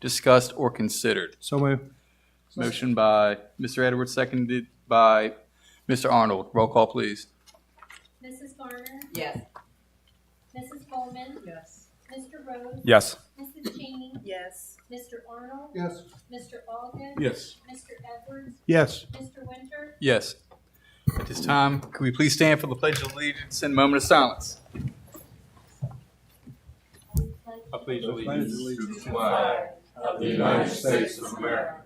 discussed, or considered? So moved. Motion by Mr. Edwards, seconded by Mr. Arnold. Roll call, please. Mrs. Garner, Yes. Mrs. Coleman, Yes. Mr. Rhodes, Yes. Mrs. Cheney, Yes. Mr. Arnold, Yes. Mr. Ogden, Yes. Mr. Edwards, Yes. Mr. Winter. Yes. At this time, can we please stand for the Pledge of Allegiance and a moment of silence? I pledge allegiance allegiance to the flag of the United States of America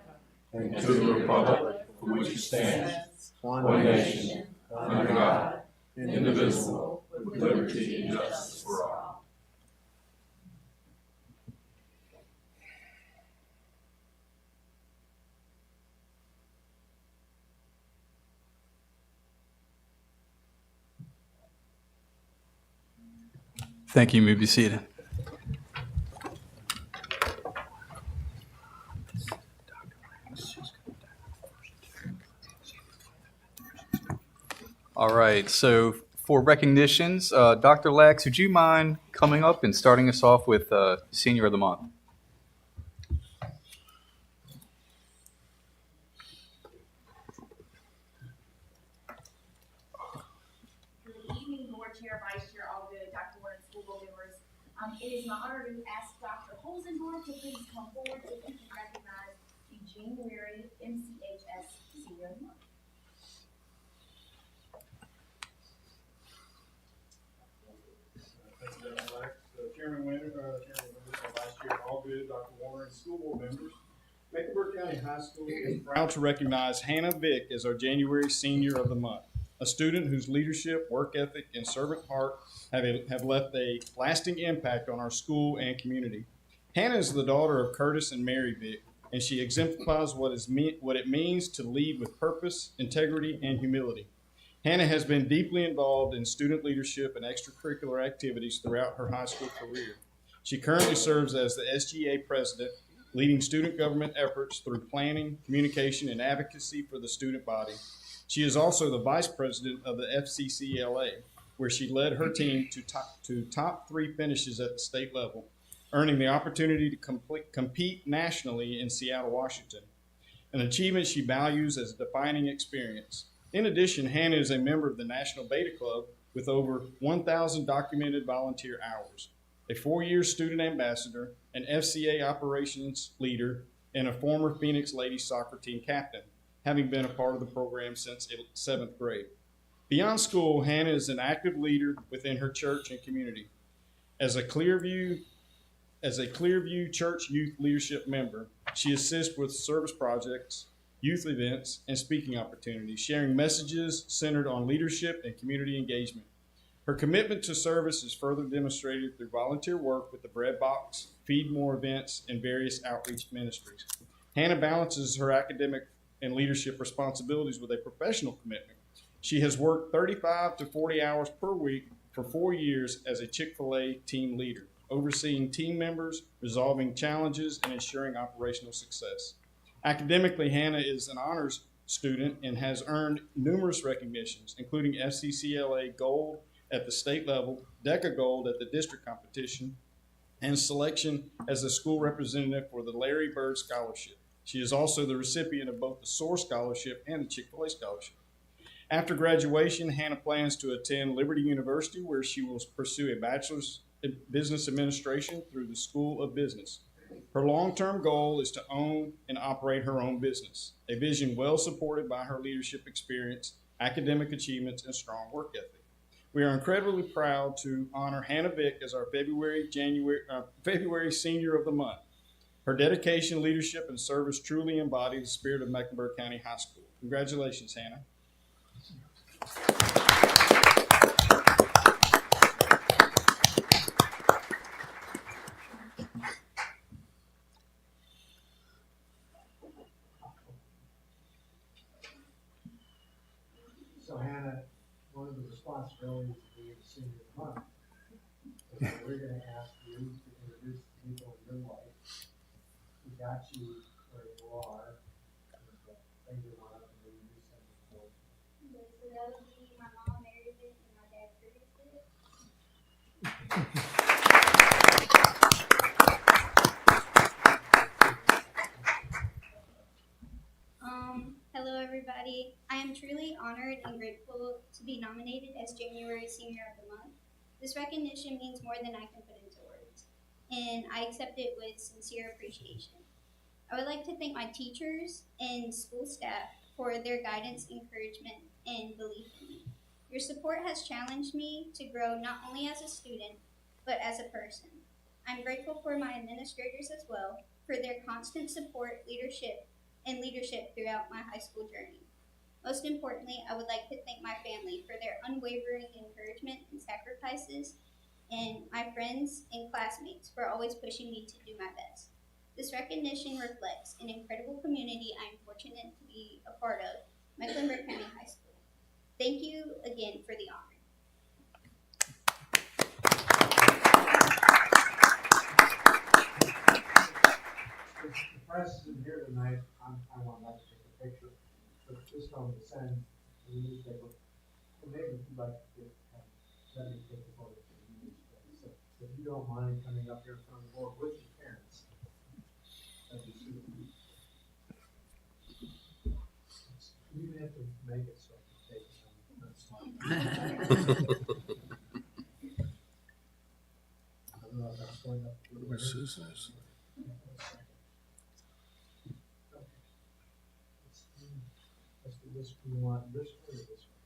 and to the republic for which it stands, one nation, under God, indivisible, with liberty and justice for all. Thank you. You may be seated. All right. So for recognitions, Dr. Lax, would you mind coming up and starting us off with Senior of the Month? Good evening, Board Chair, Vice Chair, all good, Dr. Warren, school board members. It is my honor to ask Dr. Holzendorf to please come forward so we can recognize the January MCHS Senior of the Month. Thank you, Dr. Lack. Chairman Winter, Vice Chair Allgood, Dr. Warner, and school board members. Mecklenburg County High School is proud to recognize Hannah Vick as our January Senior of the Month, a student whose leadership, work ethic, and servant heart have left a lasting impact on our school and community. Hannah is the daughter of Curtis and Mary Vick, and she exemplifies what it means to lead with purpose, integrity, and humility. Hannah has been deeply involved in student leadership and extracurricular activities throughout her high school career. She currently serves as the SGA president, leading student government efforts through planning, communication, and advocacy for the student body. She is also the vice president of the FCCLA, where she led her team to top 3 finishes at the state level, earning the opportunity to compete nationally in Seattle, Washington, an achievement she values as a defining experience. In addition, Hannah is a member of the National Beta Club with over 1,000 documented volunteer hours, a 4-year student ambassador, an FCA operations leader, and a former Phoenix Ladies soccer team captain, having been a part of the program since 7th grade. Beyond school, Hannah is an active leader within her church and community. As a Clearview Church Youth Leadership member, she assists with service projects, youth events, and speaking opportunities, sharing messages centered on leadership and community engagement. Her commitment to service is further demonstrated through volunteer work with the Bread Box, Feed More events, and various outreach ministries. Hannah balances her academic and leadership responsibilities with a professional commitment. She has worked 35 to 40 hours per week for 4 years as a Chick-fil-A team leader, overseeing team members, resolving challenges, and ensuring operational success. Academically, Hannah is an honors student and has earned numerous recognitions, including FCCLA Gold at the state level, DECA Gold at the district competition, and selection as a school representative for the Larry Bird Scholarship. She is also the recipient of both the SOAR Scholarship and the Chick-fil-A Scholarship. After graduation, Hannah plans to attend Liberty University, where she will pursue a bachelor's in business administration through the School of Business. Her long-term goal is to own and operate her own business, a vision well supported by her leadership experience, academic achievements, and strong work ethic. We are incredibly proud to honor Hannah Vick as our February Senior of the Month. Her dedication, leadership, and service truly embody the spirit of Mecklenburg County High School. Congratulations, Hannah. So Hannah, one of the responsibilities of being a Senior of the Month is that we're going to ask you to introduce the people in your life who got you where you are. Bring your one up and introduce them before. Okay, so that would be my mom, Mary Vick, and my dad, Curtis Vick. honored and grateful to be nominated as January Senior of the Month. This recognition means more than I can put into words, and I accept it with sincere appreciation. I would like to thank my teachers and school staff for their guidance, encouragement, and belief in me. Your support has challenged me to grow not only as a student, but as a person. I'm grateful for my administrators as well for their constant support, leadership throughout my high school journey. Most importantly, I would like to thank my family for their unwavering encouragement and sacrifices, and my friends and classmates for always pushing me to do my best. This recognition reflects an incredible community I am fortunate to be a part of, Mecklenburg County High School. Thank you again for the honor. The press isn't here tonight, I would like to take a picture, but just on the send to the newspaper. And maybe if you'd like to get, let me take a photo for the newspaper. So if you don't mind coming up here in front of the board with your parents, that'd be super. You even have to make it so I can take it on the slide. I don't know if that's going up. Where's scissors? Let's do this, you want this or this one?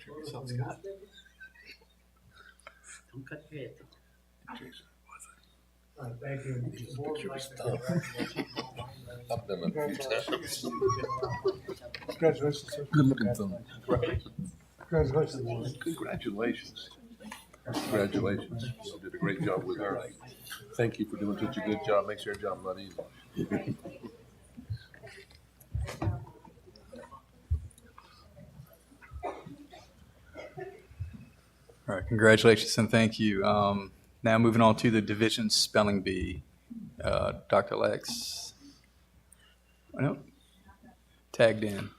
Yourself, Scott. Don't cut your head. All right, thank you. The board would like to congratulate you. I've done it a few times. Congratulations, sir. Good looking thumb. Congratulations. Congratulations. Congratulations. You did a great job with her. Thank you for doing such a good job. Makes your job a lot easier. All right, congratulations and thank you. Now moving on to the Division Spelling Bee. Dr. Lex. Oh, no. Tagged in.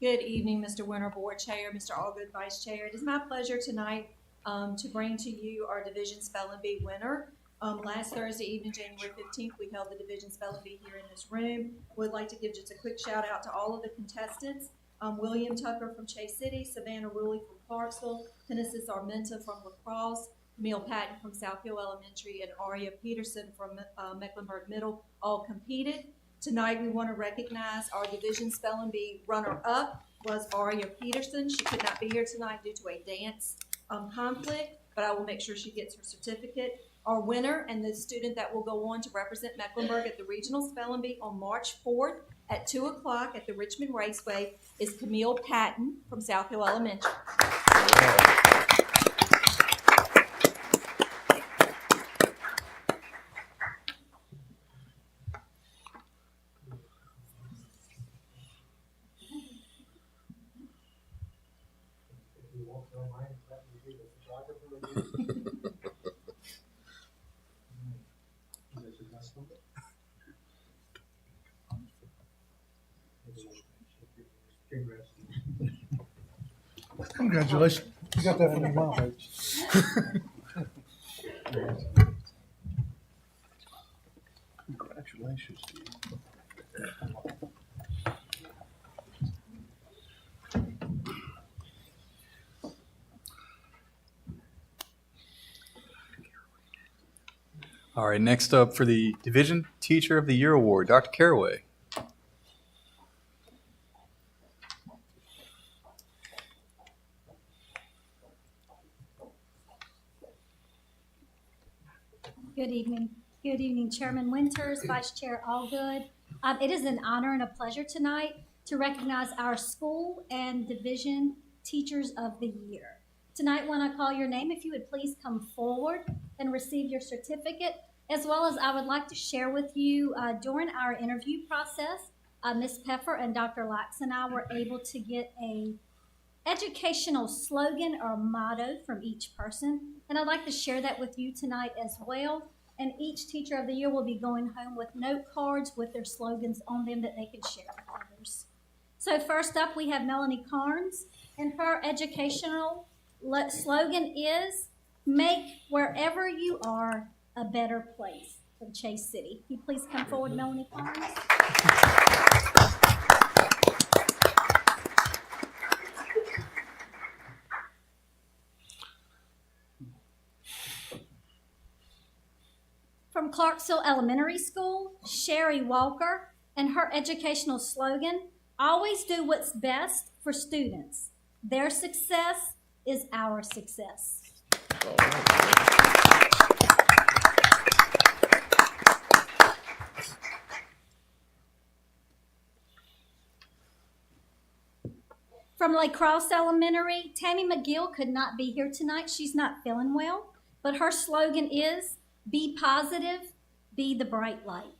Good evening, Mr. Winter, Board Chair, Mr. Allgood, Vice Chair. It is my pleasure tonight to bring to you our Division Spelling Bee winner. Last Thursday evening, January 15th, we held the Division Spelling Bee here in this room. Would like to give just a quick shout out to all of the contestants. William Tucker from Chase City, Savannah Ruley from Clarksville, Genesis Armenta from La Crosse, Camille Patton from South Hill Elementary, and Aria Peterson from Mecklenburg Middle all competed. Tonight we want to recognize our Division Spelling Bee runner-up was Aria Peterson. She could not be here tonight due to a dance conflict, but I will make sure she gets her certificate. Our winner and the student that will go on to represent Mecklenburg at the Regional Spelling Bee on March 4th at 2 o'clock at the Richmond Raceway is Camille Patton from South Hill Elementary. If you won't don't mind, let me be the photographer again. Is it best number? Congratulations. You got that in your mouth, right? Congratulations to you. All right, next up for the Division Teacher of the Year Award, Dr. Caraway. Good evening. Good evening, Chairman Winters, Vice Chair Allgood. It is an honor and a pleasure tonight to recognize our school and division teachers of the year. Tonight, when I call your name, if you would please come forward and receive your certificate, as well as I would like to share with you during our interview process, Ms. Peffer and Dr. Lax and I were able to get a educational slogan or motto from each person, and I'd like to share that with you tonight as well. And each teacher of the year will be going home with note cards with their slogans on them that they can share with others. So first up, we have Melanie Carnes, and her educational slogan is make wherever you are a better place for Chase City. Can you please come forward, Melanie Farnes? From Clarksville Elementary School, Sherry Walker, and her educational slogan, always do what's best for students. Their success is our success. From Lake Cross Elementary, Tammy McGill could not be here tonight. She's not feeling well, but her slogan is, be positive, be the bright light.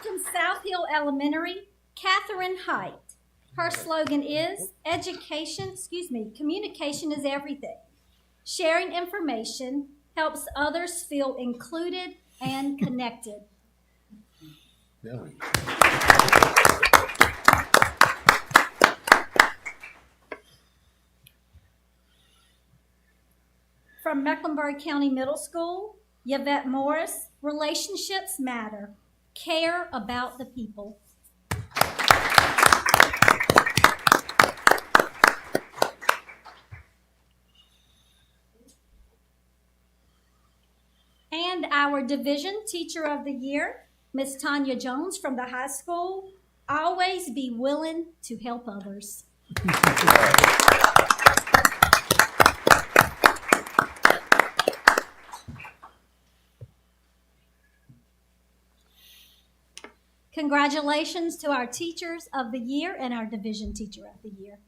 From South Hill Elementary, Catherine Height. Her slogan is, communication is everything. Sharing information helps others feel included and connected. From Mecklenburg County Middle School, Yvette Morris, relationships matter. Care about the people. And our Division Teacher of the Year, Miss Tanya Jones from the high school, always be willing to help others. Congratulations to our Teachers of the Year and our Division Teacher of the Year.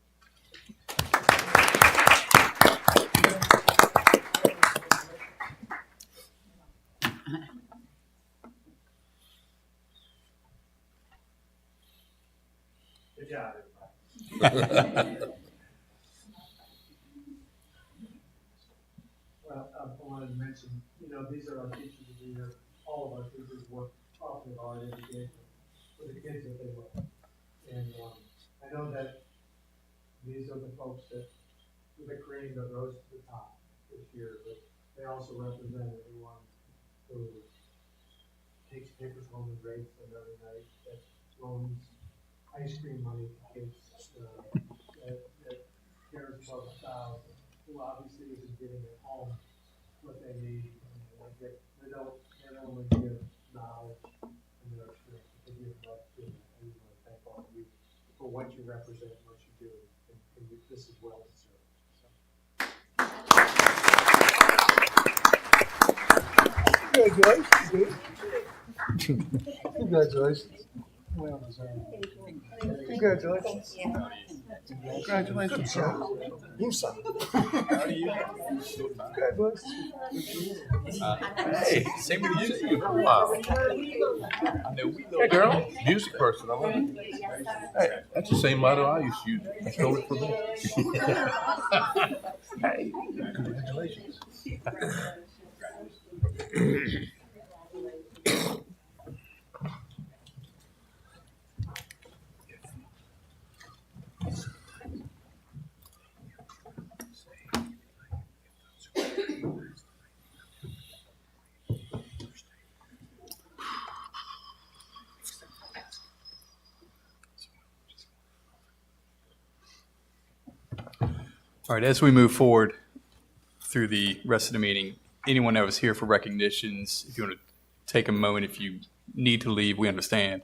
Good job, everybody. Well, I wanted to mention, these are our teachers of the year. All of our teachers work awfully hard in education for the kids that they love. And I know that these are the folks that the cream that rose to the top this year, but they also represent everyone who takes papers home and grades them every night, that loans ice cream money to kids, that cares about the child, who obviously isn't getting at home what they need. And they don't only give knowledge and their experience, they give love to them. And we want to thank all of you for what you represent and what you do. And this is well deserved. So. Congratulations. Well deserved. Congratulations. Congratulations, sir. How are you? Hey, same with you. Wow. I know we know. Hey, girl, music person. I love it. Hey, that's the same motto I used to use. I stole it from them. Hey, congratulations. All right, as we move forward through the rest of the meeting, anyone that was here for recognitions, if you want to take a moment, if you need to leave, we understand.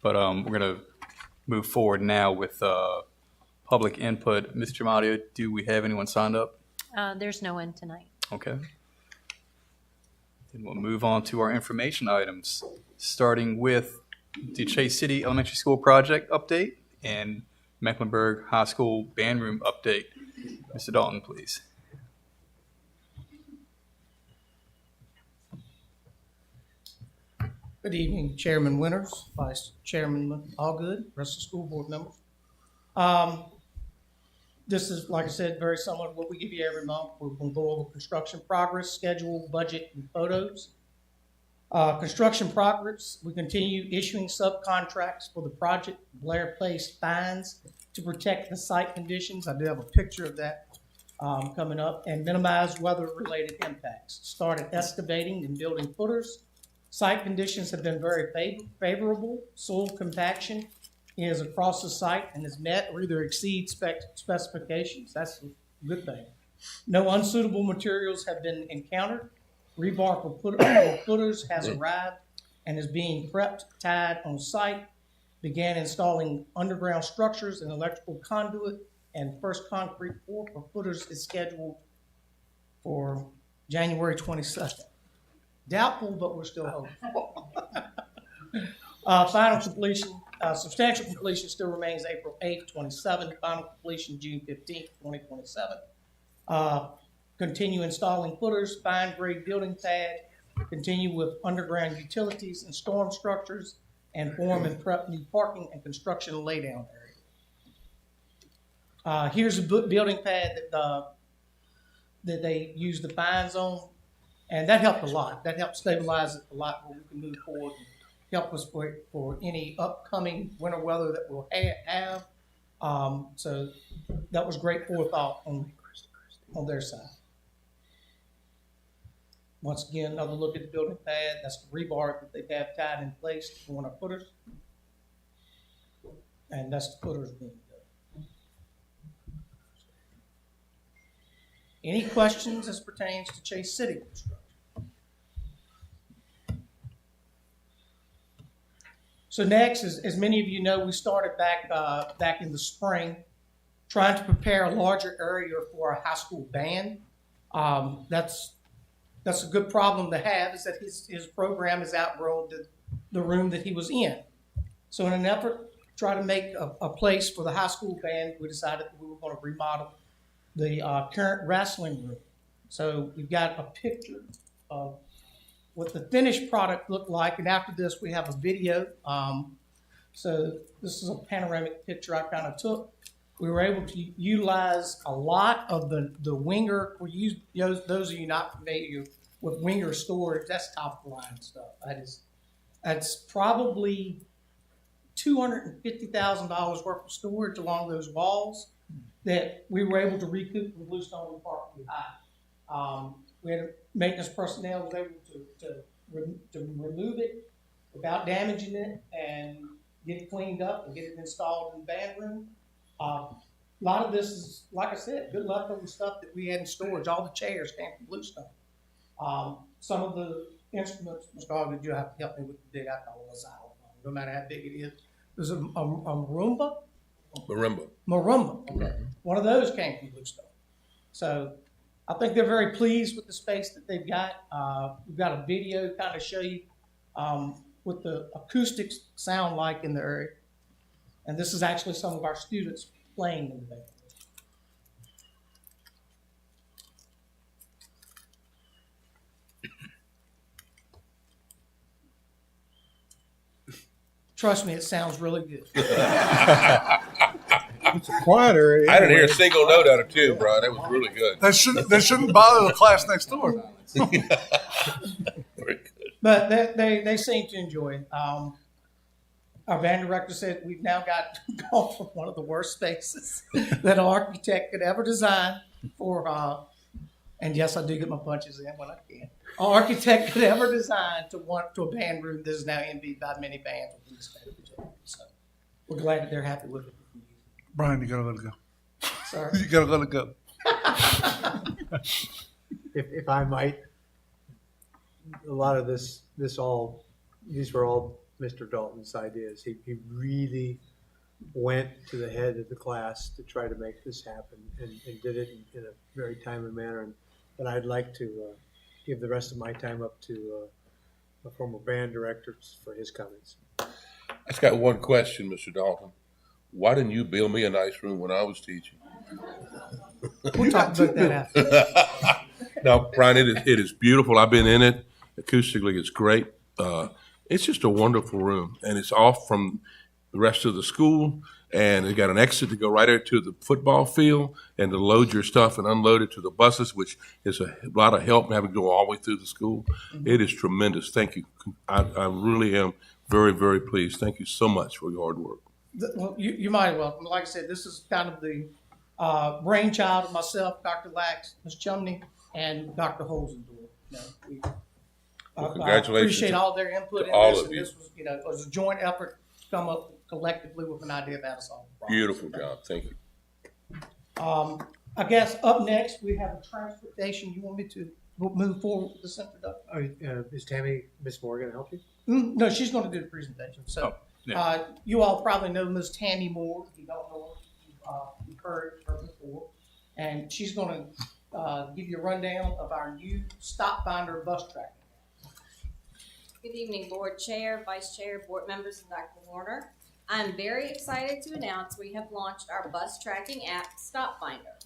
But we're going to move forward now with public input. Ms. Jamadia, do we have anyone signed up? There's no one tonight. Okay. Then we'll move on to our information items, starting with the Chase City Elementary School project update and Mecklenburg High School band room update. Mr. Dalton, please. Good evening, Chairman Winters, Vice Chairman Allgood, rest of the school board members. This is, like I said, very similar to what we give you every month. We're going to go over construction progress, schedule, budget, and photos. Construction progress, we continue issuing subcontracts for the project Blair Place Fines to protect the site conditions. I do have a picture of that coming up, and minimize weather-related impacts. Started excavating and building footers. Site conditions have been very favorable. Soil compaction is across the site and is met or either exceeds specifications. That's a good thing. No unsuitable materials have been encountered. Rebar for footers has arrived and is being prepped, tied on site. Began installing underground structures and electrical conduit, and first concrete pour for footers is scheduled for January 22nd. Doubtful, but we're still hopeful. Final completion, substantial completion still remains April 8th, 27. Final completion June 15th, 2027. Continue installing footers, fine grade building pad, continue with underground utilities and storm structures, and form and prep new parking and construction laydown area. Here's a building pad that they use the fines on, and that helped a lot. That helped stabilize it a lot where we can move forward and help us for any upcoming winter weather that we'll have. So that was great forethought on their side. Once again, another look at the building pad. That's the rebar that they have tied in place to one of our footers. And that's the footers being done. Any questions as pertains to Chase City construction? So next, as many of you know, we started back in the spring trying to prepare a larger area for a high school band. That's a good problem to have, is that his program has outgrown the room that he was in. So in an effort to try to make a place for the high school band, we decided that we were going to remodel the current wrestling room. So we've got a picture of what the finished product looked like, and after this we have a video. So this is a panoramic picture I kind of took. We were able to utilize a lot of the Winger. Those of you not familiar with Winger storage, that's top of the line stuff. That's probably $250,000 worth of storage along those walls that we were able to recoup from Bluestone and Park High. We had maintenance personnel was able to remove it without damaging it and get it cleaned up and get it installed in the band room. A lot of this is, like I said, good leftover stuff that we had in storage. All the chairs came from Bluestone. Some of the instruments, Mr. Ogden, you have to help me with the big, I call it a xylophone, no matter how big it is. There's a marimba. Marimba. Okay. One of those came from Bluestone. So I think they're very pleased with the space that they've got. We've got a video to kind of show you what the acoustics sound like in the area. And this is actually some of our students playing in the band. Trust me, it sounds really good. It's a quiet area. I didn't hear a single note out of two, Brian. That was really good. That shouldn't bother the class next door. Very good. But they seem to enjoy it. Our band director said we've now got gone from one of the worst spaces that an architect could ever design for, and yes, I do get my punches in when I can. An architect could ever design to a band room that is now envied by many bands within the state of Virginia. So we're glad that they're happy with it. Brian, you gotta let it go. Sorry. You gotta let it go. If I might, a lot of these were all Mr. Dalton's ideas. He really went to the head of the class to try to make this happen and did it in a very timely manner. But I'd like to give the rest of my time up to a former band director for his comments. I just got one question, Mr. Dalton. Why didn't you build me a nice room when I was teaching? We'll talk about that after. No, Brian, it is beautiful. I've been in it. Acoustically, it's great. It's just a wonderful room, and it's off from the rest of the school, and it got an exit to go right out to the football field and to load your stuff and unload it to the buses, which is a lot of help having to go all the way through the school. Mm-hmm. It is tremendous. Thank you. I really am very, very pleased. Thank you so much for your hard work. Well, you might well. Like I said, this is kind of the brainchild of myself, Dr. Lax, Ms. Chumney, and Dr. Holzendorf. I congratulations appreciate to- all their input to in all this. of And you. this was, it was a joint effort to come up collectively with an idea of how to solve the problem. Beautiful job. Thank you. I guess up next, we have a transportation. You want me to move forward with this introduction? Is Tammy, Miss Moore gonna help you? No, she's going to do the presentation. So, Oh, yeah. you all probably know Ms. Tammy Moore. If you don't know her, you've heard her before. And she's going to give you a rundown of our new Stop Finder bus tracking. Good evening, Board Chair, Vice Chair, Board members, and Dr. Warner. I'm very excited to announce we have launched our bus tracking app, Stop Finder.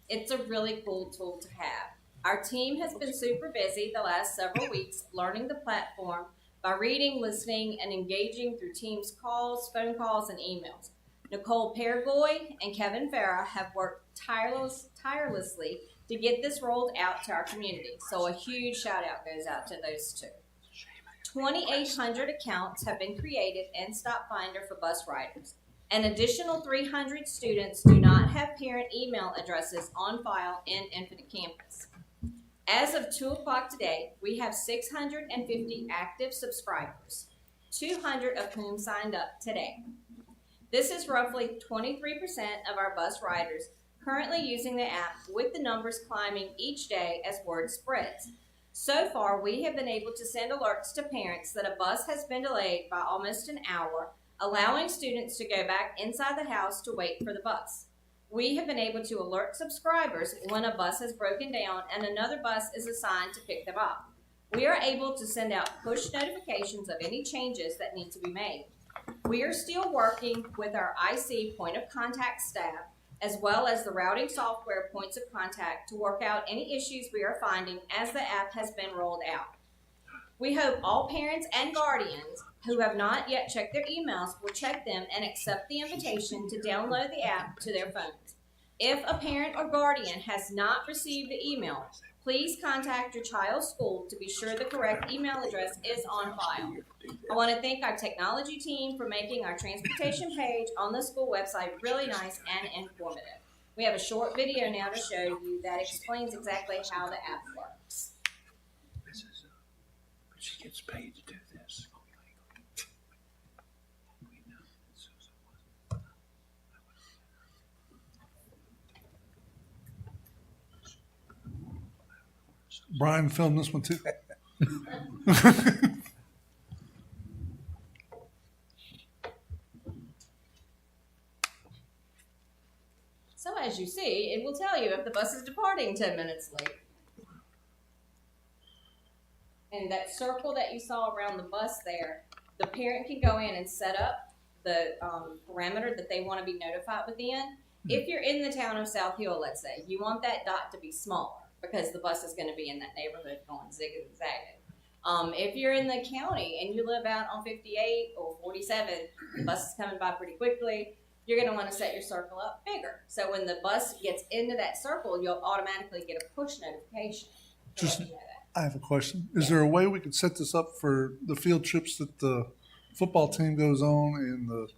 It's a really cool tool to have. Our team has been super busy the last several weeks learning the platform by reading, listening, and engaging through Teams calls, phone calls, and emails. Nicole Paragoy and Kevin Farah have worked tirelessly to get this rolled out to our community, so a huge shout out goes out to those two. 2,800 accounts have been created in Stop Finder for bus riders. An additional 300 students do not have parent email addresses on file in Infinite Campus. As of 2 o'clock today, we have 650 active subscribers, 200 of whom signed up today. This is roughly 23% of our bus riders currently using the app, with the numbers climbing each day as word spreads. So far, we have been able to send alerts to parents that a bus has been delayed by almost an hour, allowing students to go back inside the house to wait for the bus. We have been able to alert subscribers when a bus has broken down and another bus is assigned to pick them up. We are able to send out push notifications of any changes that need to be made. We are still working with our IC point of contact staff, as well as the routing software points of contact, to work out any issues we are finding as the app has been rolled out. We hope all parents and guardians who have not yet checked their emails will check them and accept the invitation to download the app to their phones. If a parent or guardian has not received the email, please contact your child's school to be sure the correct email address is on file. I want to thank our technology team for making our transportation page on the school website really nice and informative. We have a short video now to show you that explains exactly how the app works. She gets paid to do this. Brian filmed this one too. So as you see, it will tell you if the bus is departing 10 minutes late. And that circle that you saw around the bus there, the parent can go in and set up the parameter that they want to be notified within. If you're in the town of South Hill, let's say, you want that dot to be smaller because the bus is going to be in that neighborhood going zigging and zagging. If you're in the county and you live out on 58 or 47, the bus is coming by pretty quickly, you're going to want to set your circle up bigger. So when the bus gets into that circle, you'll automatically get a push notification. Just, I have a question. Is there a way we could set this up for the field trips that the football team goes on and the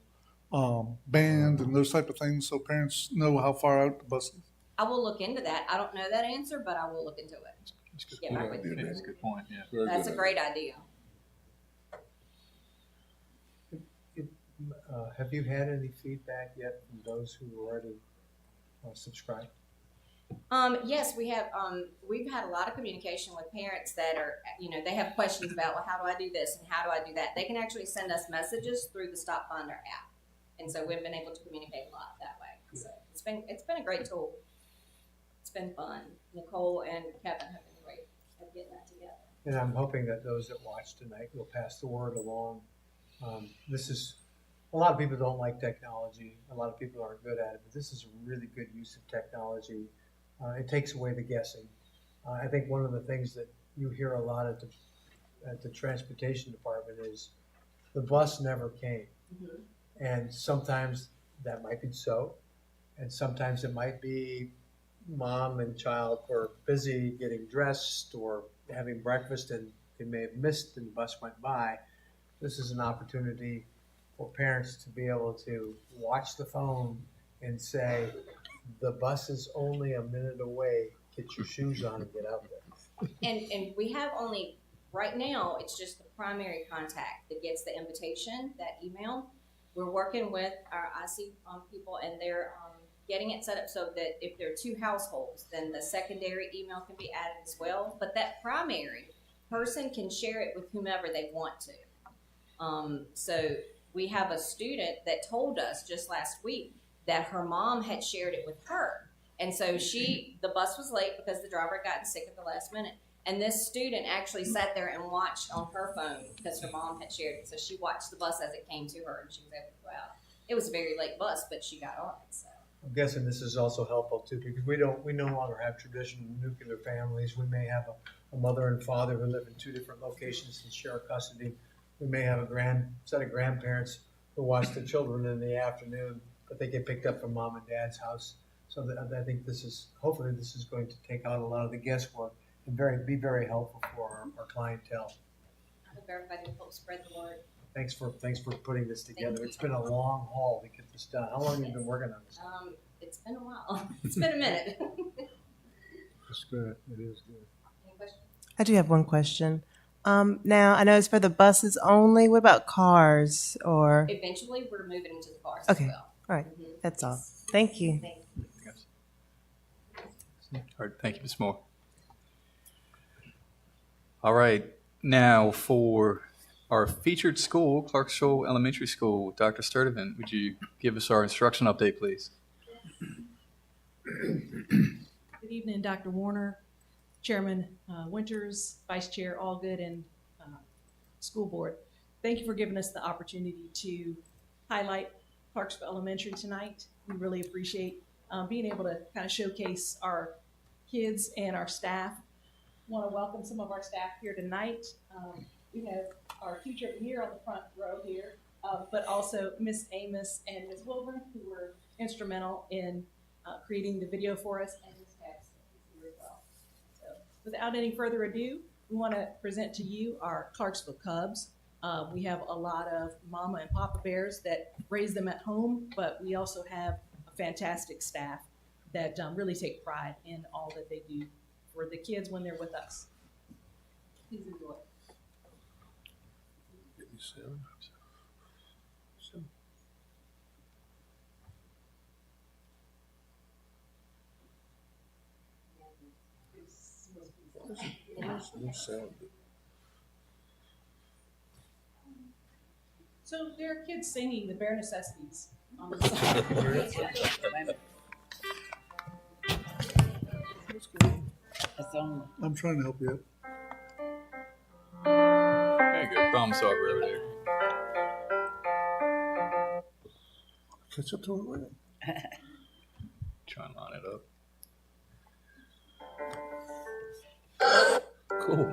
band and those type of things, so parents know how far out the bus is? I will look into that. I don't know that answer, but I will look into it. Get back with you. That's a good point, yeah. That's a great idea. Have you had any feedback yet from those who already subscribed? Yes, we have. We've had a lot of communication with parents that are, they have questions about, well, how do I do this and how do I do that? They can actually send us messages through the Stop Finder app, and so we've been able to communicate a lot that way. So it's been a great tool. It's been fun. Nicole and Kevin have been great at getting that together. And I'm hoping that those that watch tonight will pass the word along. A lot of people don't like technology. A lot of people aren't good at it, but this is a really good use of technology. It takes away the guessing. I think one of the things that you hear a lot at the transportation department is the bus never came. Mm-hmm. And sometimes that might be so. And sometimes it might be mom and child were busy getting dressed or having breakfast and they may have missed and the bus went by. This is an opportunity for parents to be able to watch the phone and say, the bus is only a minute away, get your shoes on and get out there. And we have only, right now, it's just the primary contact that gets the invitation, that email. We're working with our IC people, and they're getting it set up so that if there are 2 households, then the secondary email can be added as well. But that primary person can share it with whomever they want to. So we have a student that told us just last week that her mom had shared it with her. And so the bus was late because the driver had gotten sick at the last minute. And this student actually sat there and watched on her phone because her mom had shared it. So she watched the bus as it came to her, and she was able to go out. It was a very late bus, but she got on it. So I'm guessing this is also helpful too, because we no longer have traditional nuclear families. We may have a mother and father who live in 2 different locations and share custody. We may have a set of grandparents who watch the children in the afternoon, but they get picked up from mom and dad's house. So I think hopefully this is going to take out a lot of the guesswork and be very helpful for our clientele. I hope everybody will help spread the word. Thanks for putting this together. It's been a long haul to get this done. How long have you been working on this? It's been a while. It's been a minute. It's good. It is good. Any questions? I do have one question. Now, I know it's for the buses only. What about cars or? Eventually, we're moving into the cars Okay. as well. All right. Mhm. That's all. Thank you. Thank you. All right, thank you, Ms. Moore. All right, now for our featured school, Clarksville Elementary School, Dr. Sturdivant, would you give us our instruction update, please? Good evening, Dr. Warner, Chairman Winters, Vice Chair Allgood, and School Board. Thank you for giving us the opportunity to highlight Clarksville Elementary tonight. We really appreciate being able to kind of showcase our kids and our staff. Want to welcome some of our staff here tonight. We have our teacher of the year on the front row here, but also Miss Amos and Ms. Wilburn, who were instrumental in creating the video for us, and Ms. Katz is here as well. So without any further ado, we want to present to you our Clarksville Cubs. We have a lot of mama and papa bears that raise them at home, but we also have a fantastic staff that really take pride in all that they do for the kids when they're with us. Please enjoy. So there are kids singing the bare necessities on the side. I'm trying to help you out. There you go, problem solver over there. Catch up to it with it. Try and line it up. Cool.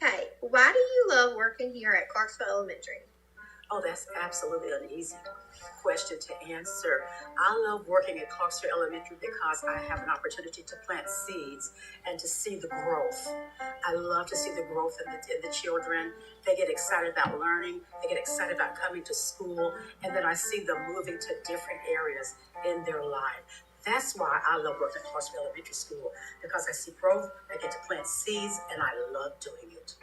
Okay, why do you love working here at Clarksville Elementary? Oh, that's absolutely an easy question to answer. I love working at Clarksville Elementary because I have an opportunity to plant seeds and to see the growth. I love to see the growth in the children. They get excited about learning. They get excited about coming to school. And then I see them moving to different areas in their life. That's why I love working at Clarksville Elementary School, because I see growth, I get to plant seeds, and I love doing it.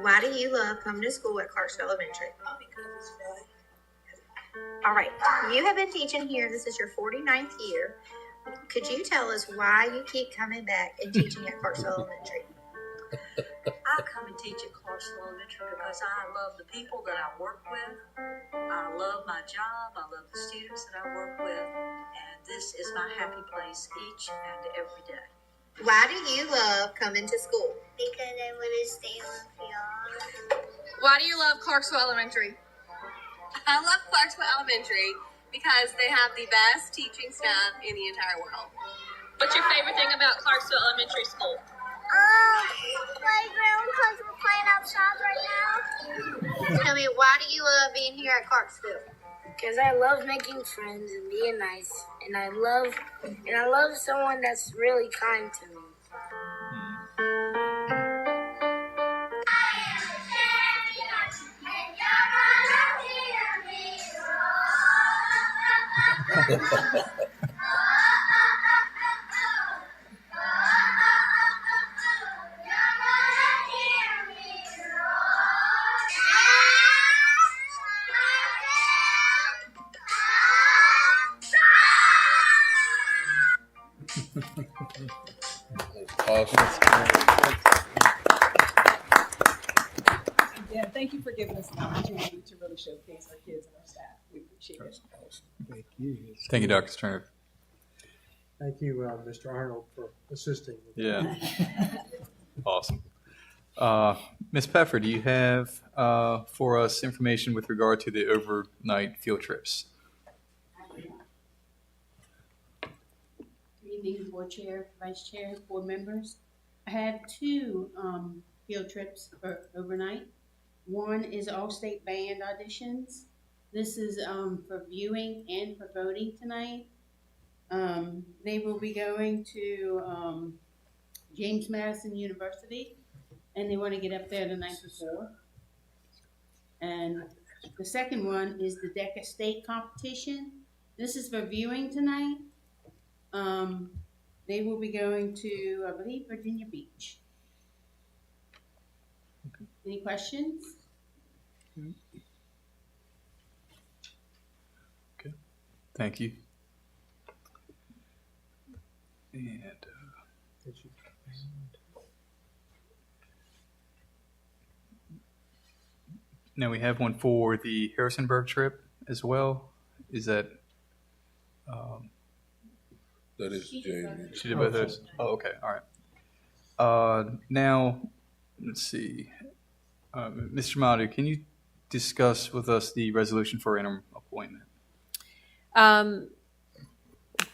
Why do you love coming to school at Clarksville Elementary? Oh, because it's fun. All right, you have been teaching here. This is your 49th year. Could you tell us why you keep coming back and teaching at Clarksville Elementary? I come and teach at Clarksville Elementary because I love the people that I work with. I love my job. I love the students that I work with. And this is my happy place each and every day. Why do you love coming to school? Because I want to stay with y'all. Why do you love Clarksville Elementary? I love Clarksville Elementary because they have the best teaching staff in the entire world. What's your favorite thing about Clarksville Elementary School? Playground, because we're playing outside right now. Tell me, why do you love being here at Clarksville? Because I love making friends and being nice, and I love someone that's really kind to me. Yeah, thank you for giving us an opportunity to really showcase our kids and our staff. We appreciate it. Thank you. Thank you, Dr. Turner. Thank you, Mr. Arnold, for assisting. Yeah. Awesome. Ms. Peffer, do you have for us information with regard to the overnight field trips? Good evening, Board Chair, Vice Chair, Board members. I have two field trips for overnight. One is all-state band auditions. This is for viewing and for voting tonight. They will be going to James Madison University, and they want to get up there the night before. And the second one is the DECA State competition. This is for viewing tonight. They will be going to, I believe, Virginia Beach. Any questions? Okay, thank you. And now we have one for the Harrisonburg trip as well. Is that? That is Jamie. She did both those. Oh, okay. All right. Now, let's see. Mr. Madu, can you discuss with us the resolution for interim appointment?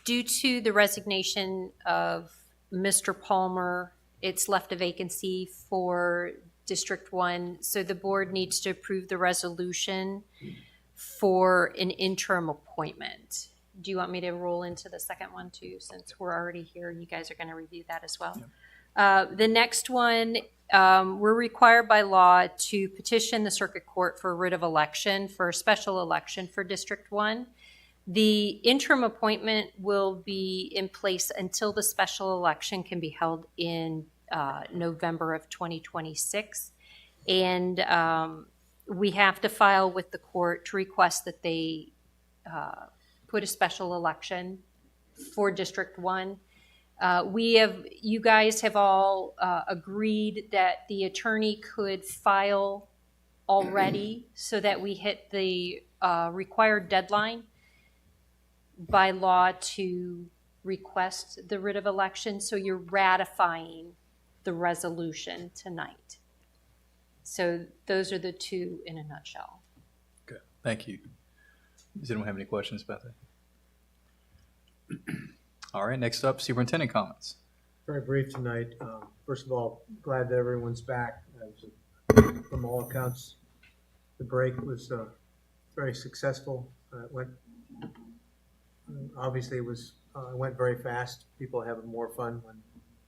Due to the resignation of Mr. Palmer, it's left a vacancy for District 1. So the board needs to approve the resolution for an interim appointment. Do you want me to roll into the second one too, since we're already here and you guys are going to review that as well? Yep. The next one, we're required by law to petition the circuit court for a writ of election for a special election for District 1. The interim appointment will be in place until the special election can be held in November of 2026. And we have to file with the court to request that they put a special election for District 1. You guys have all agreed that the attorney could file already so that we hit the required deadline by law to request the writ of election. So you're ratifying the resolution tonight. So those are the two in a nutshell. Okay, thank you. Does anyone have any questions about that? All right, next up, superintendent comments. Very brief tonight. First of all, glad that everyone's back. From all accounts, the break was very successful. Obviously, it went very fast. People are having more fun when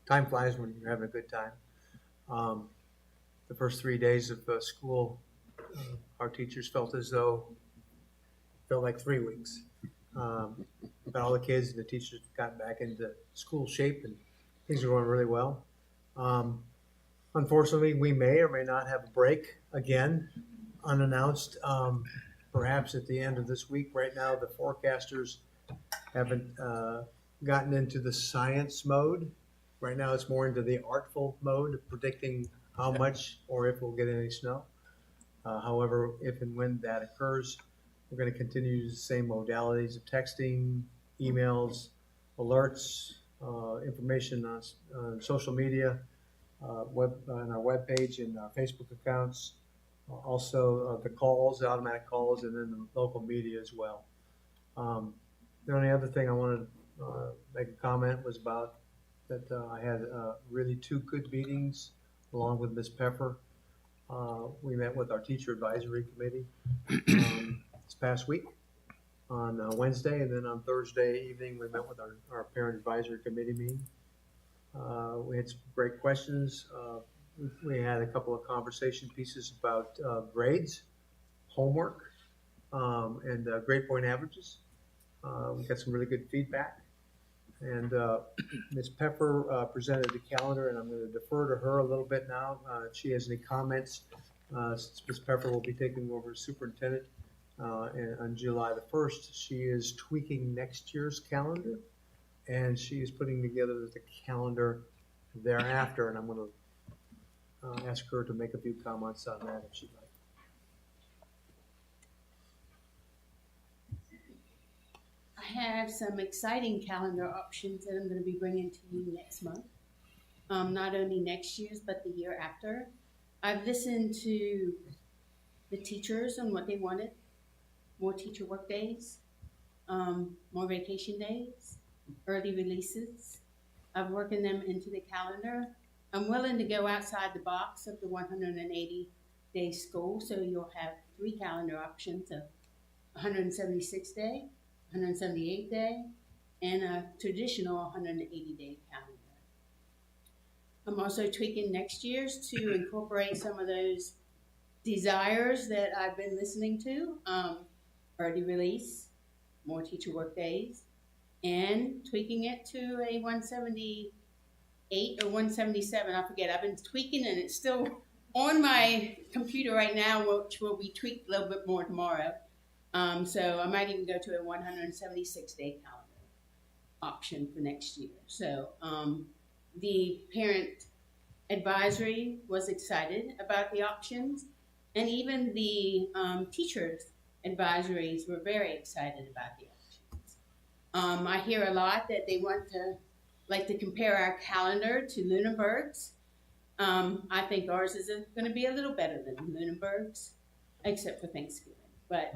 time flies when you're having a good time. The first 3 days of school, our teachers felt as though felt like 3 weeks. But all the kids and the teachers got back into school shape and things are going really well. Unfortunately, we may or may not have a break again, unannounced, perhaps at the end of this week. Right now, the forecasters haven't gotten into the science mode Right now, it's more into the artful mode of predicting how much or if we'll get any snow. However, if and when that occurs, we're going to continue the same modalities of texting, emails, alerts, information on social media, on our webpage and our Facebook accounts. Also, the calls, the automatic calls, and then the local media as well. The only other thing I wanted to make a comment was about that I had really two good meetings along with Ms. Pepper. We met with our teacher advisory committee this past week on Wednesday, and then on Thursday evening we met with our parent advisory committee meeting. We had some great questions. We had a couple of conversation pieces about grades, homework, and grade point averages. We got some really good feedback. And Ms. Pepper presented the calendar, and I'm going to defer to her a little bit now. If she has any comments, since Ms. Pepper will be taking over as superintendent on July the 1st. She is tweaking next year's calendar, and she is putting together the calendar thereafter, and I'm going to ask her to make a few comments on that if she'd like. I have some exciting calendar options that I'm going to be bringing to you next month. Not only next year's, but the year after. I've listened to the teachers on what they wanted. More teacher work days, more vacation days, early releases. I'm working them into the calendar. I'm willing to go outside the box of the 180-day school, so you'll have 3 calendar options of 176-day, 178-day, and a traditional 180-day calendar. I'm also tweaking next year's to incorporate some of those desires that I've been listening to. Early release, more teacher work days, and tweaking it to a 178 or 177. I forget. I've been tweaking, and it's still on my computer right now, which will be tweaked a little bit more tomorrow. So I might even go to a 176-day calendar option for next year. So the parent advisory was excited about the options, and even the teachers advisories were very excited about the options. I hear a lot that they like to compare our calendar to Lunenburg's. I think ours is going to be a little better than Lunenburg's, except for Thanksgiving. But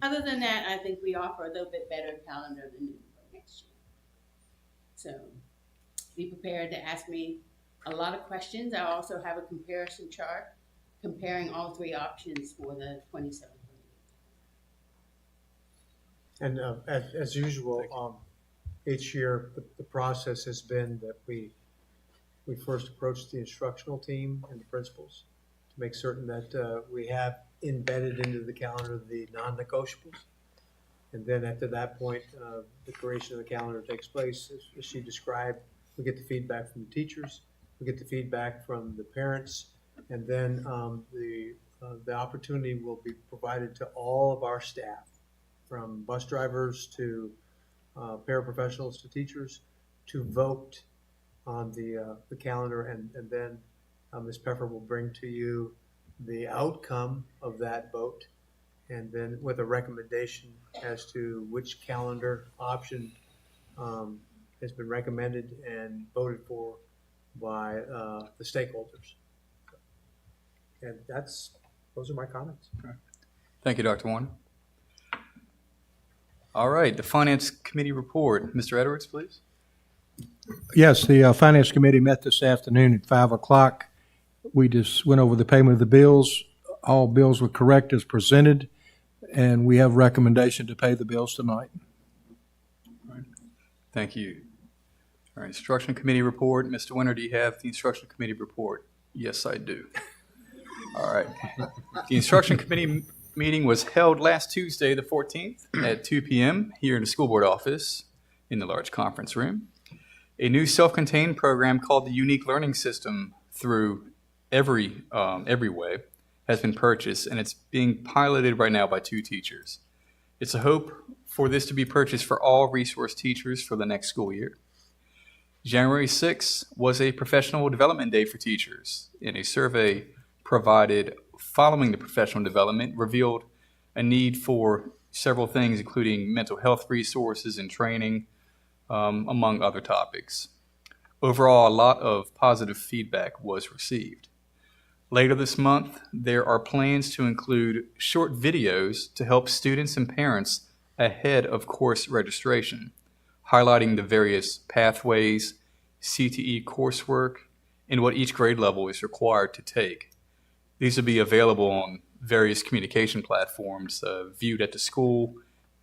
other than that, I think we offer a little bit better calendar than Lunenburg next year. So be prepared to ask me a lot of questions. I also have a comparison chart comparing all 3 options for the 27th. And as usual, each year the process has been that we first approach the instructional team and the principals to make certain that we have embedded into the calendar the non-negotiables. And then after that point, the creation of the calendar takes place. As she described, we get the feedback from the teachers, we get the feedback from the parents, and then the opportunity will be provided to all of our staff, from bus drivers to paraprofessionals to teachers, to vote on the calendar, and then Ms. Pepper will bring to you the outcome of that vote, and then with a recommendation as to which calendar option has been recommended and voted for by the stakeholders. And those are my comments. Thank you, Dr. Warner. All right, the Finance Committee report. Mr. Edwards, please. Yes, the Finance Committee met this afternoon at 5 o'clock. We just went over the payment of the bills. All bills were correct as presented, and we have recommendation to pay the bills tonight. All right. Thank you. All right, Instruction Committee report. Mr. Winter, do you have the Instruction Committee report? Yes, I do. All right. The Instruction Committee meeting was held last Tuesday, the 14th, at 2 p.m. here in the school board office in the large conference room. A new self-contained program called the Unique Learning System through Everyway has been purchased, and it's being piloted right now by 2 teachers. It's a hope for this to be purchased for all resource teachers for the next school year. January 6th was a professional development day for teachers, and a survey provided following the professional development revealed a need for several things, including mental health resources and training, among other topics. Overall, a lot of positive feedback was received. Later this month, there are plans to include short videos to help students and parents ahead of course registration, highlighting the various pathways, CTE coursework, and what each grade level is required to take. These will be available on various communication platforms viewed at the school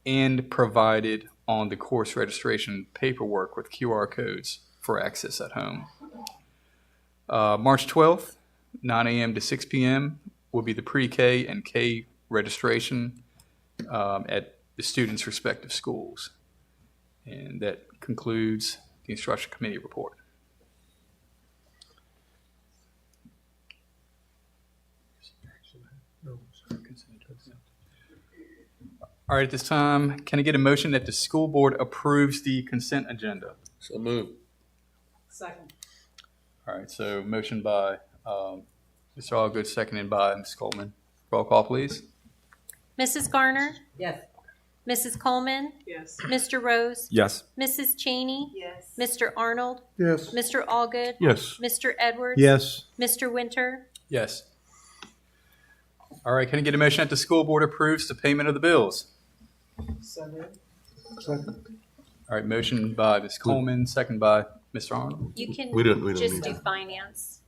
and provided on the course registration paperwork with QR codes for access at home. March 12th, 9 a.m. to 6 p.m. will be the pre-K and K registration at the students' respective schools. And that concludes the instruction committee report. All right, at this time, can I get a motion that the school board approves the consent agenda? So move. Second. All right, so motion by Mr. Allgood, seconded by Ms. Coleman. Roll call, please. Mrs. Garner? Yes. Mrs. Coleman? Yes. Mr. Rose? Yes. Mrs. Cheney? Yes. Mr. Arnold? Yes. Mr. Allgood? Yes. Mr. Edwards? Yes. Mr. Winter? Yes. All right, can I get a motion that the school board approves the payment of the bills? So moved. Second. All right, motion by Ms. Coleman, second by Mr. Arnold. You can We don't just need do that. finance.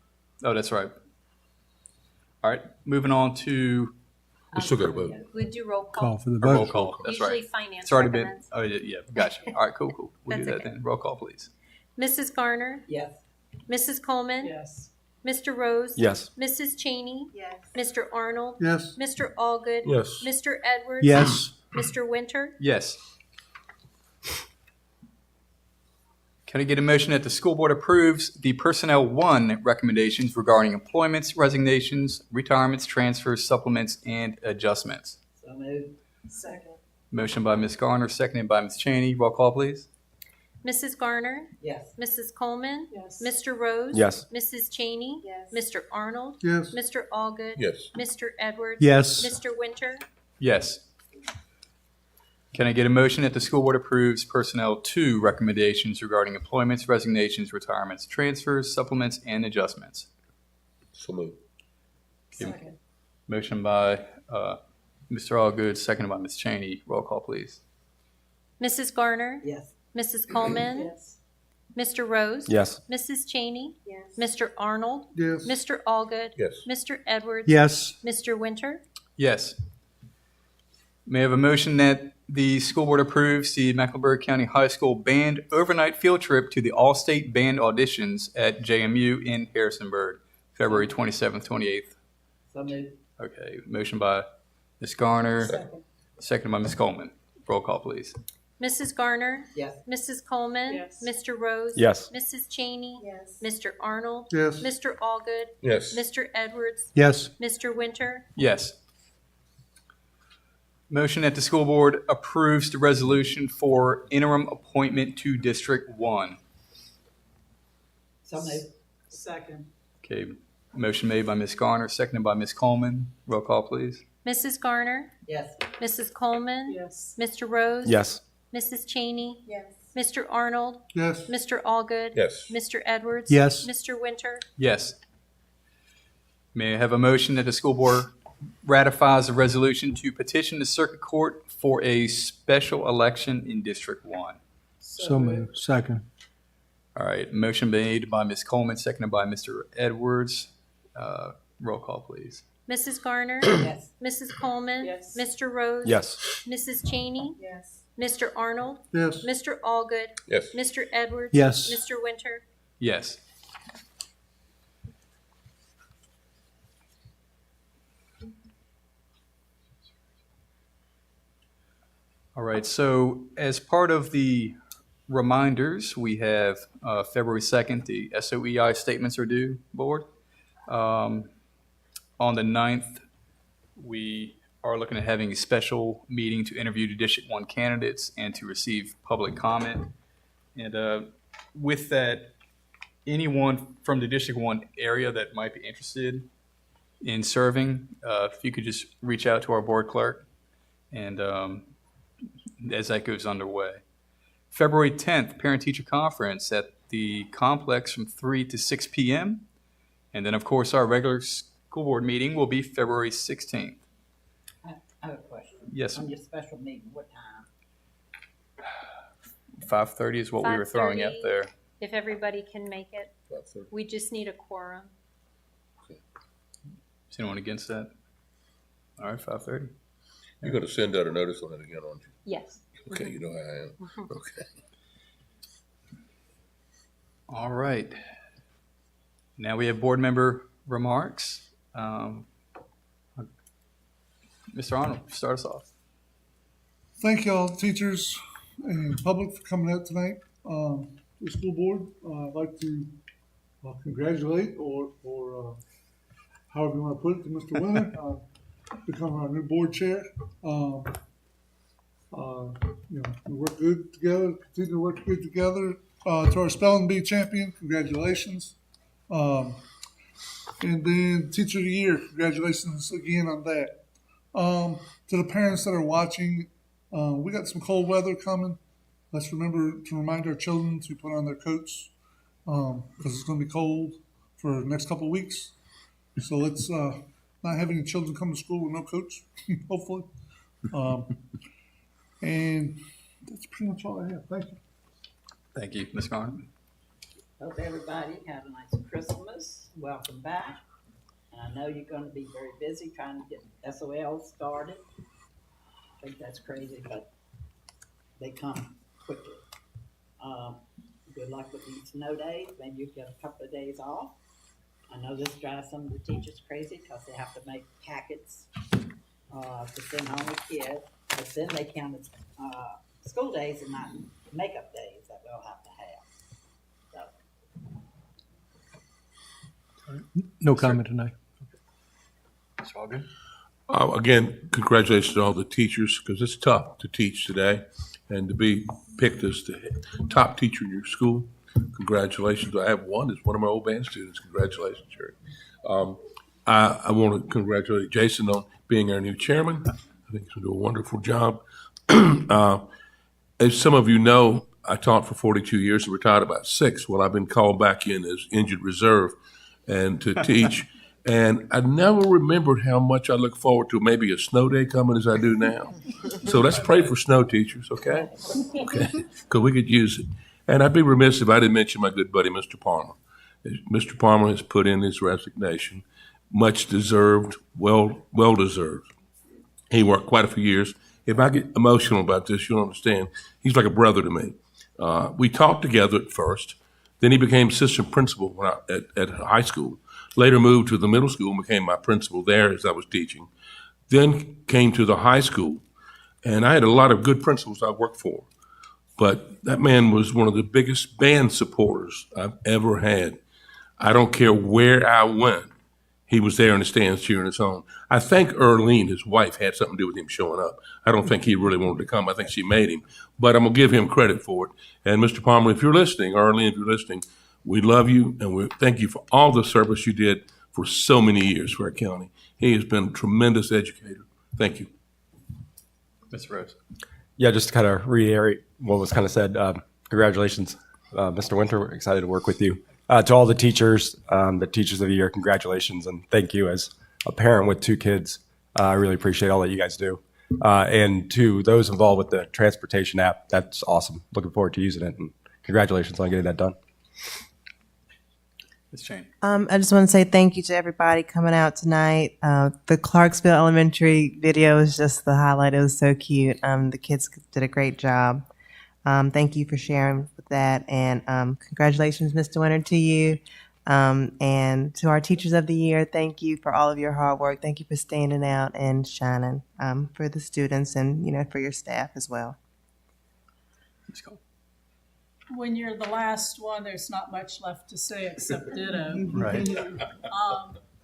Oh, that's right. All right, moving on to We still got to vote. We'd do roll Call call. for the roll vote. call. That's Usually right. finance It's already been, recommends. oh, yeah, gotcha. All right, cool. We'll do That's that okay. then. Roll call, please. Mrs. Garner? Yes. Mrs. Coleman? Yes. Mr. Rose? Yes. Mrs. Cheney? Yes. Mr. Arnold? Yes. Mr. Allgood? Yes. Mr. Edwards? Yes. Mr. Winter? Yes. Can I get a motion that the school board approves the Personnel 1 recommendations regarding employments, resignations, retirements, transfers, supplements, and adjustments? So moved. Second. Motion by Ms. Garner, seconded by Ms. Cheney. Roll call, please. Mrs. Garner? Yes. Mrs. Coleman? Yes. Mr. Rose? Yes. Mrs. Cheney? Yes. Mr. Arnold? Yes. Mr. Allgood? Yes. Mr. Edwards? Yes. Mr. Winter? Yes. Can I get a motion that the school board approves Personnel 2 recommendations regarding employments, resignations, retirements, transfers, supplements, and adjustments? So move. Second. Motion by Mr. Allgood, seconded by Ms. Cheney. Roll call, please. Mrs. Garner? Yes. Mrs. Coleman? Yes. Mr. Rose? Yes. Mrs. Cheney? Yes. Mr. Arnold? Yes. Mr. Allgood? Yes. Mr. Edwards? Yes. Mr. Winter? Yes. May I have a motion that the school board approves the Mecklenburg County High School Band overnight field trip to the All-State Band auditions at JMU in Harrisonburg, February 27th, 28th? So moved. Okay, motion by Ms. Garner, Second. seconded by Ms. Coleman. Roll call, please. Mrs. Garner? Yes. Mrs. Coleman? Yes. Mr. Rose? Yes. Mrs. Cheney? Yes. Mr. Arnold? Yes. Mr. Allgood? Yes. Mr. Edwards? Yes. Mr. Winter? Yes. Motion that the school board approves the resolution for interim appointment to District 1. So moved. Second. Okay, motion made by Ms. Garner, seconded by Ms. Coleman. Roll call, please. Mrs. Garner? Yes. Mrs. Coleman? Yes. Mr. Rose? Yes. Mrs. Cheney? Yes. Mr. Arnold? Yes. Mr. Allgood? Yes. Mr. Edwards? Yes. Mr. Winter? Yes. May I have a motion that the school board ratifies the resolution to petition the circuit court for a special election in District 1? So moved. Second. All right, motion made by Ms. Coleman, seconded by Mr. Edwards. Roll call, please. Mrs. Garner? Yes. Mrs. Coleman? Yes. Mr. Rose? Yes. Mrs. Cheney? Yes. Mr. Arnold? Yes. Mr. Allgood? Yes. Mr. Edwards? Yes. Mr. Winter? Yes. All right, so as part of the reminders, we have February 2nd, the SOEI statements are due, board. On the 9th, we are looking at having a special meeting to interview the District 1 candidates and to receive public comment. And with that, anyone from the District 1 area that might be interested in serving, if you could just reach out to our board clerk, and as that goes underway. February 10th, Parent-Teacher Conference at the complex from 3 to 6 p.m. And then, of course, our regular school board meeting will be February 16th. I have a question. Yes. On your special meeting, what time? 5:30 is what we were throwing out 5:30. there. If everybody can make it, we just need a quorum. Is anyone against that? All right, 5:30. You're going to send out a notice on it again, aren't you? Yes. Okay, you know how I am. Okay. All right. Now we have board member remarks. Mr. Arnold, start us off. Thank y'all, teachers and public, for coming out tonight. The school board, I'd like to congratulate or however you want to put it, to Mr. Winter, becoming our new board chair. We work good together, continue to work good together. To our spelling bee champion, congratulations. And then teacher of the year, congratulations again on that. To the parents that are watching, we got some cold weather coming. Let's remember to remind our children to put on their coats because it's going to be cold for the next couple of weeks. So let's not have any children come to school with no coats, hopefully. And that's pretty much all I have. Thank you. Thank you, Ms. Garner. Hope everybody have a nice Christmas. Welcome back. And I know you're gonna be very busy trying to get SOL started. I think that's crazy, but they come quickly. Good luck with these snow days. Maybe you get a couple of days off. I know this drives some of the teachers crazy because they have to make packets to send home with kids. But then they count as school days and not makeup days that we'll have to have. So. No comment tonight. It's all good. Again, congratulations to all the teachers, because it's tough to teach today, and to be picked as the top teacher in your school. Congratulations. I have one. It's one of my old band students. Congratulations, Jerry. I want to congratulate Jason on being our new chairman. I think he's going to do a wonderful job. As some of you know, I taught for 42 years and retired about 6. Well, I've been called back in as injured reserve and to teach. And I never remembered how much I look forward to maybe a snow day coming as I do now. So let's pray for snow teachers, okay? Okay, because we could use it. And I'd be remiss if I didn't mention my good buddy, Mr. Palmer. Mr. Palmer has put in his resignation, much deserved, well deserved. He worked quite a few years. If I get emotional about this, you'll understand. He's like a brother to me. We talked together at first. Then he became assistant principal when at high school. Later moved to the middle school and became my principal there as I was teaching. Then came to the high school. And I had a lot of good principals I worked for. But that man was one of the biggest band supporters I've ever had. I don't care where I went. He was there in the stands cheering us on. I think Earlene, his wife, had something to do with him showing up. I don't think he really wanted to come. I think she made him. But I'm going to give him credit for it. And Mr. Palmer, if you're listening, Earlene, if you're listening, we love you and we thank you for all the service you did for so many years for our county. He has been a tremendous educator. Thank you. Mr. Rose. Yeah, just to kind of reiterate what was kind of said, congratulations, Mr. Winter. We're excited to work with you. To all the teachers of the year, congratulations and thank you. As a parent with 2 kids, I really appreciate all that you guys do. And to those involved with the transportation app, that's awesome. Looking forward to using it, and congratulations on getting that done. Ms. Cheney. I just want to say thank you to everybody coming out tonight. The Clarksville Elementary video is just the highlight. It was so cute. The kids did a great job. Thank you for sharing with that. And congratulations, Mr. Winter, to you. And to our teachers of the year, thank you for all of your hard work. Thank you for standing out and shining for the students and, for your staff as well. Ms. Cole. When you're the last one, there's not much left to say except ditto. Right.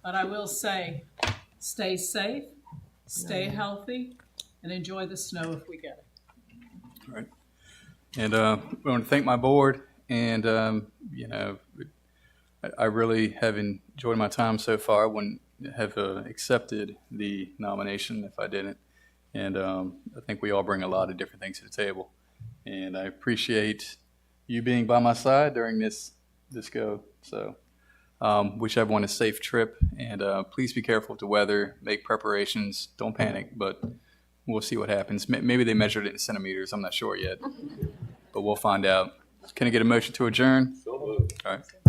But I will say, stay safe, stay healthy, and enjoy the snow if we get it. All right. And I want to thank my board And, you know, I really have enjoyed my time so far. I wouldn't have accepted the nomination if I didn't. And I think we all bring a lot of different things to the table. And I appreciate you being by my side during this go. So wish everyone a safe trip. And please be careful with the weather. Make preparations. Don't panic. But we'll see what happens. Maybe they measured it in centimeters. I'm not sure yet. But we'll find out. Can I get a motion to adjourn? All right.